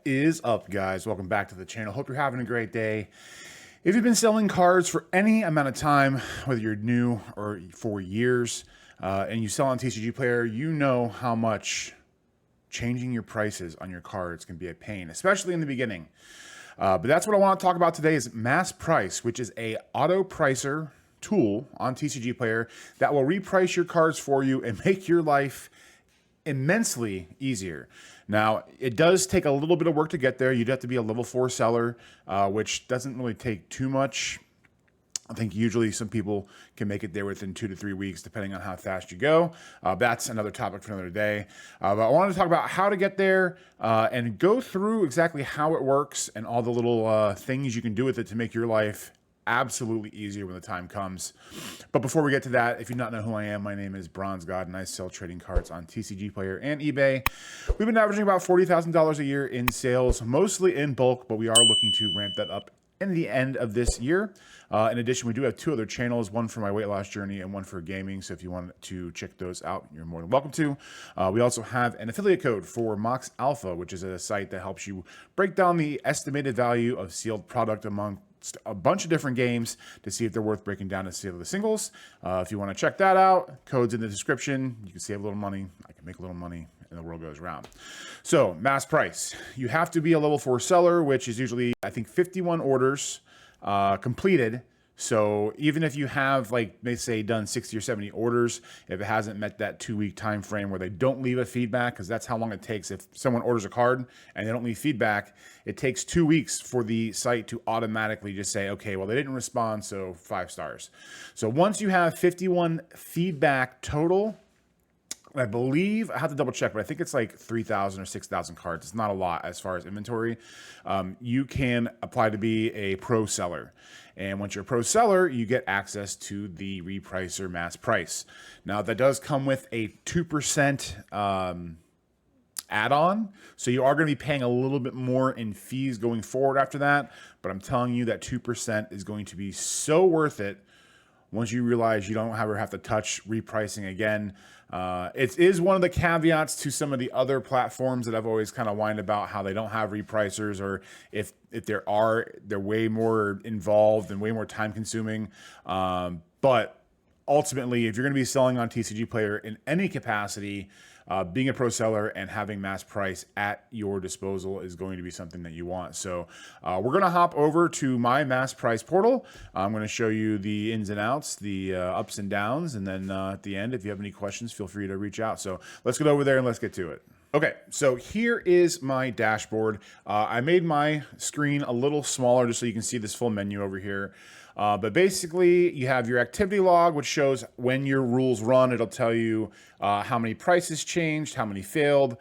is up, guys? Welcome back to the channel. Hope you're having a great day. If you've been selling cards for any amount of time, whether you're new or for years, and you sell on TCGplayer, you know how much changing your prices on your cards can be a pain, especially in the beginning. But that's what I want to talk about today is MASSPRICE, which is a auto pricer tool on TCGplayer that will reprice your cards for you and make your life immensely easier. Now, it does take a little bit of work to get there. You'd have to be a level 4 seller, which doesn't really take too much. I think usually some people can make it there within 2 to 3 weeks, depending on how fast you go. That's another topic for another day. But I wanted to talk about how to get there and go through exactly how it works and all the little things you can do with it to make your life absolutely easier when the time comes. But before we get to that, if you do not know who I am, my name is Bronzgod and I sell trading cards on TCGplayer and eBay. We've been averaging about $40,000 a year in sales, mostly in bulk, but we are looking to ramp that up in the end of this year. In addition, we do have 2 other channels, one for my weight loss journey and one for gaming. So if you want to check those out, you're more than welcome to. We also have an affiliate code for Mox Alpha, which is a site that helps you break down the estimated value of sealed product among a bunch of different games to see if they're worth breaking down to see the singles. If you want to check that out, code's in the description. You can save a little money. I can make a little money and the world goes round. So MASSPRICE, you have to be a level 4 seller, which is usually, I think, 51 orders completed. So even if you have, like, they say done 60 or 70 orders, if it hasn't met that 2-week time frame where they don't leave a feedback, because that's how long it takes. If someone orders a card and they don't leave feedback, it takes 2 weeks for the site to automatically just say, okay, well, they didn't respond, so 5 stars. So once you have 51 feedback total, I believe, I have to double check, but I think it's like 3,000 or 6,000 cards. It's not a lot as far as inventory. You can apply to be a pro seller. And once you're a pro seller, you get access to the repricer MASSPRICE. Now, that does come with a 2% add-on. So you are going to be paying a little bit more in fees going forward after that. But I'm telling you that 2% is going to be so worth it once you realize you don't ever have to touch repricing again. It is one of the caveats to some of the other platforms that I've always kind of whined about how they don't have repricers, or if there are, they're way more involved and way more time consuming. But ultimately, if you're going to be selling on TCGplayer in any capacity, being a pro seller and having MASSPRICE at your disposal is going to be something that you want. So we're going to hop over to my MASSPRICE portal. I'm going to show you the ins and outs, the ups and downs, and then at the end, if you have any questions, feel free to reach out. So let's get over there and let's get to it. Okay, so here is my dashboard. I made my screen a little smaller just so you can see this full menu over here. But basically, you have your activity log, which shows when your rules run. It'll tell you how many prices changed, how many failed,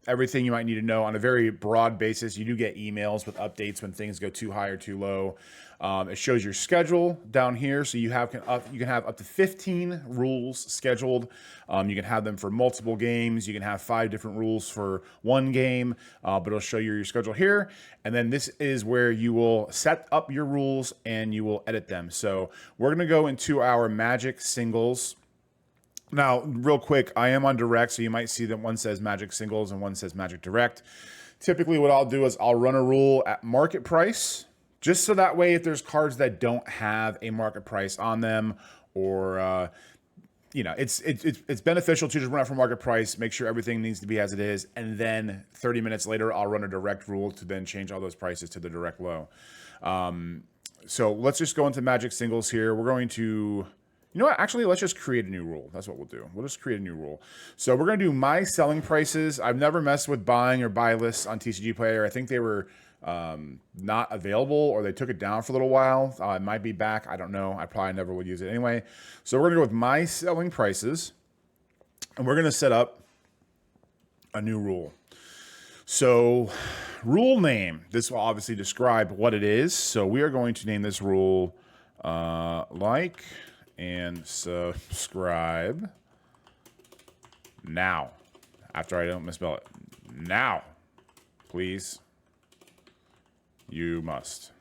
everything you might need to know on a very broad basis. You do get emails with updates when things go too high or too low. It shows your schedule down here. So you can have up to 15 rules scheduled. You can have them for multiple games. You can have 5 different rules for one game, but it'll show you your schedule here. And then this is where you will set up your rules and you will edit them. So we're going to go into our Magic Singles. Now, real quick, I am on Direct, so you might see that one says Magic Singles and one says Magic Direct. Typically, what I'll do is I'll run a rule at market price, just so that way if there's cards that don't have a market price on them, or you know, it's beneficial to just run out for market price, make sure everything needs to be as it is, and then 30 minutes later, I'll run a direct rule to then change all those prices to the direct low. So let's just go into Magic Singles here. We're going to... You know what? Actually, let's just create a new rule. That's what we'll do. We'll just create a new rule. So we're going to do my selling prices. I've never messed with buying or buy lists on TCGplayer. I think they were not available, or they took it down for a little while. It might be back. I don't know. I probably never would use it anyway. So we're going to go with my selling prices, and we're going to set up a new rule. So rule name. This will obviously describe what it is. So we are going to name this rule like and subscribe now. After I don't misspell it. Now, please. You must.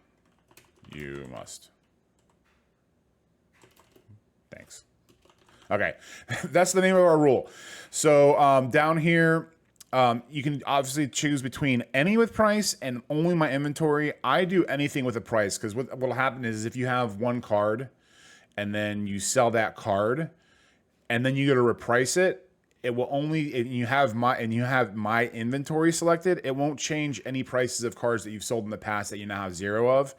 You must. Thanks. Okay, that's the name of our rule. So down here, You can obviously choose between any with price and only my inventory. I do anything with a price because what will happen is if you have one card and then you sell that card and then you go to reprice it, it will only, and you have my inventory selected, it won't change any prices of cards that you've sold in the past that you now have 0 of.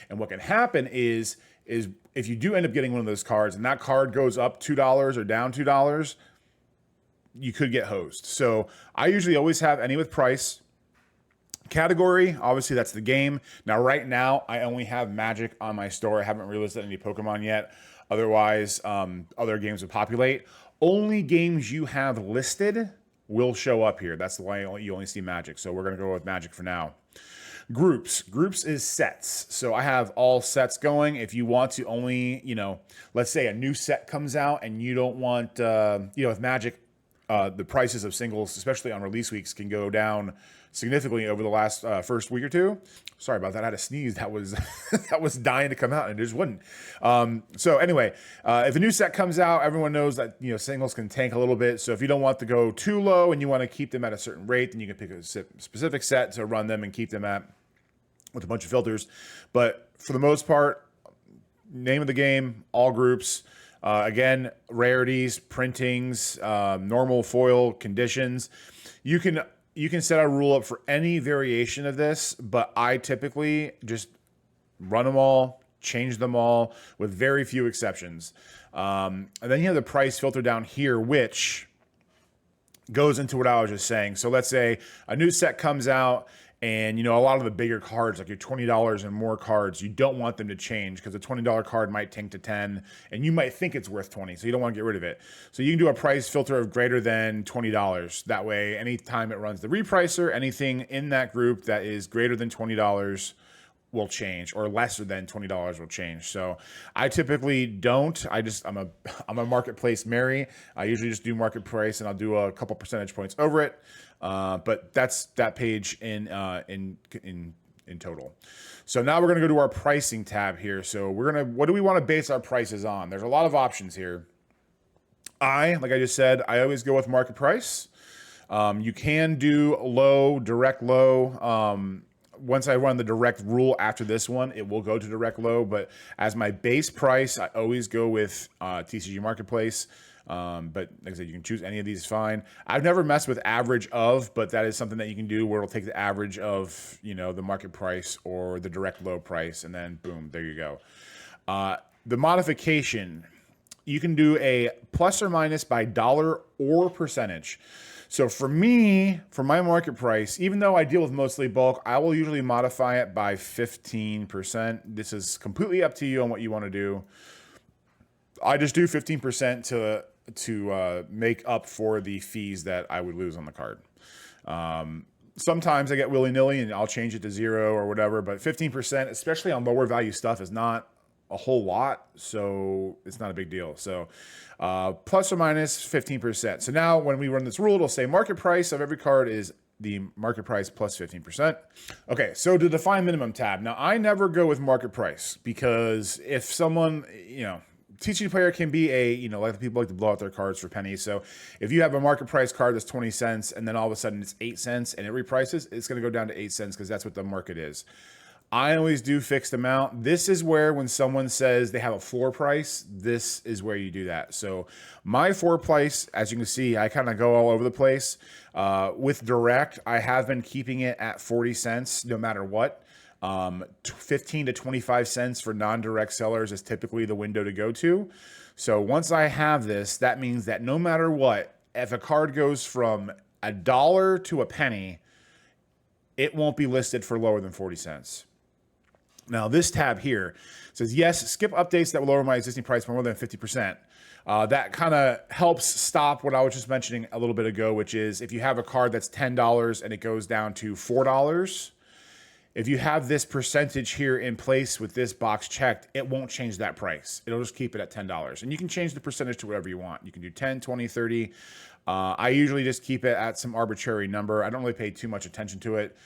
And what can happen is if you do end up getting one of those cards and that card goes up $2 or down $2, you could get hosed. So I usually always have any with price. Category, obviously that's the game. Now right now I only have Magic on my store. I haven't relisted any Pokemon yet. Otherwise, other games would populate. Only games you have listed will show up here. That's why you only see Magic. So we're gonna go with Magic for now. Groups. Groups is sets. So I have all sets going. If you want to only, let's say a new set comes out and you don't want, with Magic, the prices of singles, especially on release weeks, can go down significantly over the last first week or two. Sorry about that. I had a sneeze that was that was dying to come out and it just wouldn't. So anyway, if a new set comes out, everyone knows that singles can tank a little bit. So if you don't want to go too low and you want to keep them at a certain rate, then you can pick a specific set to run them and keep them at with a bunch of filters. But for the most part, name of the game, all groups. Again, rarities, printings, normal foil conditions. You can set a rule up for any variation of this, but I typically just run them all, change them all with very few exceptions. And then you have the price filter down here, which goes into what I was just saying. So let's say a new set comes out and, a lot of the bigger cards, like your $20 and more cards, you don't want them to change because a $20 card might tank to 10 and you might think it's worth 20. So you don't want to get rid of it. So you can do a price filter of greater than $20. That way, anytime it runs the repricer, anything in that group that is greater than $20 will change, or lesser than $20 will change. So I typically don't. I'm a marketplace Mary. I usually just do market price and I'll do a couple percentage points over it. But that's that page in total. So now we're gonna go to our pricing tab here. So what do we want to base our prices on? There's a lot of options here. Like I just said, I always go with market price. You can do low, direct low. Once I run the direct rule after this one, it will go to direct low. But as my base price, I always go with TCG Marketplace. But like I said, you can choose any of these, fine. I've never messed with average of, but that is something that you can do where it'll take the average of, the market price or the direct low price, and then boom, there you go. The modification, you can do a plus or minus by dollar or percentage. So for me, for my market price, even though I deal with mostly bulk, I will usually modify it by 15%. This is completely up to you on what you want to do. I just do 15% to make up for the fees that I would lose on the card. Sometimes I get willy-nilly and I'll change it to 0 or whatever, but 15%, especially on lower value stuff, is not a whole lot, so it's not a big deal. So plus or minus 15%. So now when we run this rule, it'll say market price of every card is the market price plus 15%. Okay, so to define minimum tab. Now I never go with market price because if someone, TCGplayer can be like people like to blow out their cards for pennies. So if you have a market price card that's 20 cents and then all of a sudden it's 8 cents and it reprices, it's going to go down to 8 cents because that's what the market is. I always do fixed amount. This is where when someone says they have a floor price, this is where you do that. So my floor price, as you can see, I kind of go all over the place. With direct, I have been keeping it at 40 cents no matter what. 15 to 25 cents for non-direct sellers is typically the window to go to. So once I have this, that means that no matter what, if a card goes from $1 to a penny, it won't be listed for lower than 40 cents. Now this tab here says, yes, skip updates that will lower my existing price by more than 50%. That kind of helps stop what I was just mentioning a little bit ago, which is if you have a card that's $10 and it goes down to $4, if you have this percentage here in place with this box checked, it won't change that price. It'll just keep it at $10. And you can change the percentage to whatever you want. You can do 10, 20, 30. I usually just keep it at some arbitrary number. I don't really pay too much attention to it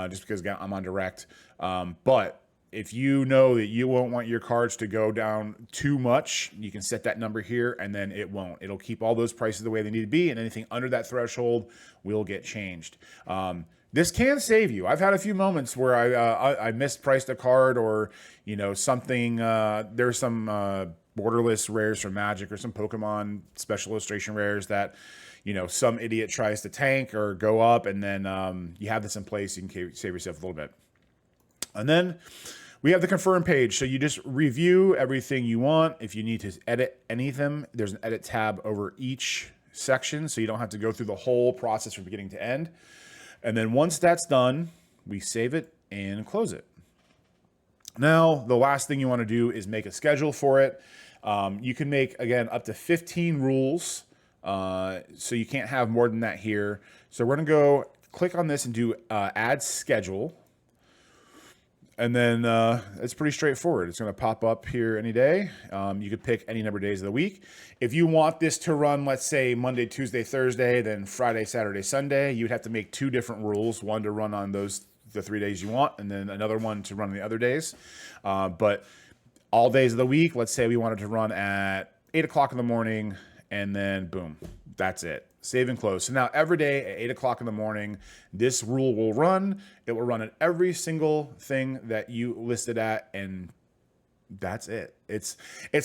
just because I'm on direct. But if you know that you won't want your cards to go down too much, you can set that number here, and then it won't. It'll keep all those prices the way they need to be, and anything under that threshold will get changed. This can save you. I've had a few moments where I mispriced a card, or something. There's some borderless rares from Magic or some Pokemon special illustration rares that some idiot tries to tank or go up, and then you have this in place. You can save yourself a little bit. And then we have the confirm page. So you just review everything you want. If you need to edit any of them, there's an edit tab over each section, so you don't have to go through the whole process from beginning to end. And then once that's done, we save it and close it. Now, the last thing you want to do is make a schedule for it. You can make, again, up to 15 rules. So you can't have more than that here. So we're going to go click on this and do add schedule. And then it's pretty straightforward. It's going to pop up here any day. You could pick any number of days of the week. If you want this to run, let's say Monday, Tuesday, Thursday, then Friday, Saturday, Sunday, you would have to make 2 different rules. One to run on the 3 days you want, and then another one to run the other days. But all days of the week, let's say we wanted to run at 8 o'clock in the morning, and then boom, that's it. Save and close. So now every day at 8 o'clock in the morning, this rule will run. It will run at every single thing that you listed at, and that's it. It's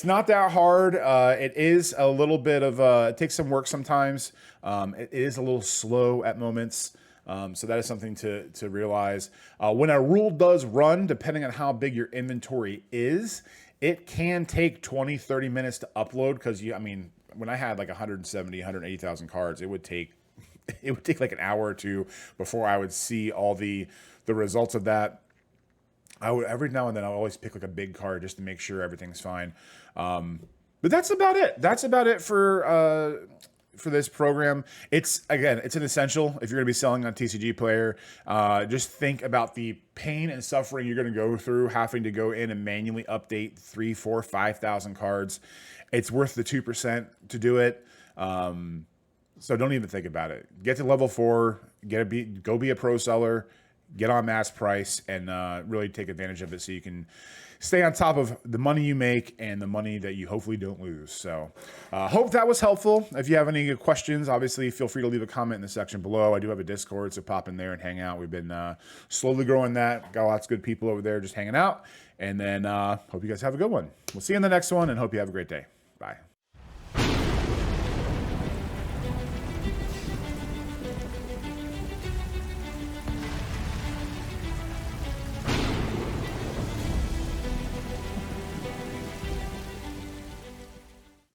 not that hard. It is a little bit of it takes some work sometimes. It is a little slow at moments. So that is something to realize. When a rule does run, depending on how big your inventory is, it can take 20, 30 minutes to upload, because when I had like 170, 180,000 cards, it would take like an hour or two before I would see all the results of that. I would, every now and then, I'll always pick like a big card just to make sure everything's fine. But that's about it. That's about it for this program. It's an essential if you're going to be selling on TCGplayer. Just think about the pain and suffering you're going to go through having to go in and manually update 3, 4, 5,000 cards. It's worth the 2% to do it. So don't even think about it. Get to level 4, go be a pro seller, get on MASSPRICE, and really take advantage of it so you can stay on top of the money you make and the money that you hopefully don't lose. So hope that was helpful. If you have any questions, obviously feel free to leave a comment in the section below. I do have a Discord, so pop in there and hang out. We've been slowly growing that. Got lots of good people over there just hanging out. And then hope you guys have a good one. We'll see you in the next one, and hope you have a great day. Bye.